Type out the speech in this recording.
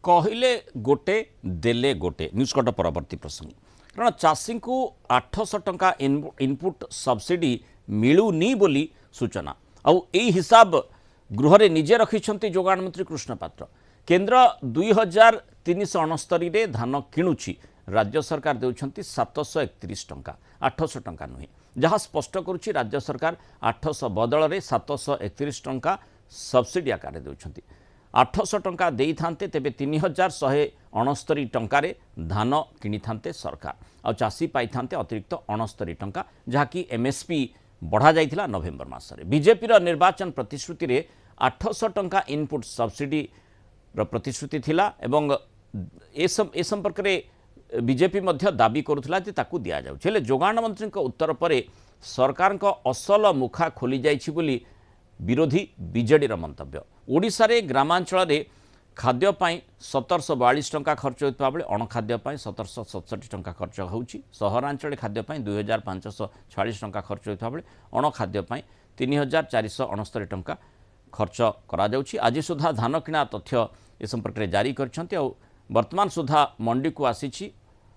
कहले गोटे देले गोटे न्यूज कट परवर्ती प्रसंग कारण चाषी को 800 टंका इनपुट सब्सिडी मिलूनी बोली सूचना आउ एई हिसाब गृह रे निजे रखिछंती जोगाण मंत्री कृष्ण पात्र केंद्र 2369 रे धान किणुछि राज्य सरकार देउछंती 731 टंका 800 टंका नुहे जहाँ स्पष्ट करुछि राज्य सरकार 800 बदल रे 731 टंका सब्सिडी आकार देउछंती 800 टंका देई थांते तेबे 3169 टंकार धान किनी थांते सरकार आ चाषी पाई थांते अतिरिक्त 69 टंका जहाँकि एमएसपी बढ़ा जाइथिला नवेम्बर मासरे बीजेपी रो निर्वाचन प्रतिश्रुति रे 800 टंका इनपुट सब्सिडी रो प्रतिश्रुति थिला एवं ए संपर्क रे बीजेपी मध्य दाबी करुथला जे ताकू दिया जाउ छले जोगाण मंत्री उत्तर पर सरकार को असल मुखा खोली जाइछि बोली विरोधी बीजेडी रो मंतव्य ओडिशा रे ग्रामांचल रे खाद्य पाई 1742 टंका खर्च होता बेले अणखाद्य पाई 1767 टंका खर्च होउछि सहरांचल खाद्य पाई 2546 टंका खर्च होता बेले अणखाद्य पाई 3469 टंका खर्च करा जाउछि आज सुधा धान किणा तथ्य ए संपर्क रे जारी करछन्ते आ वर्तमान सुधा मंडी को आसीछि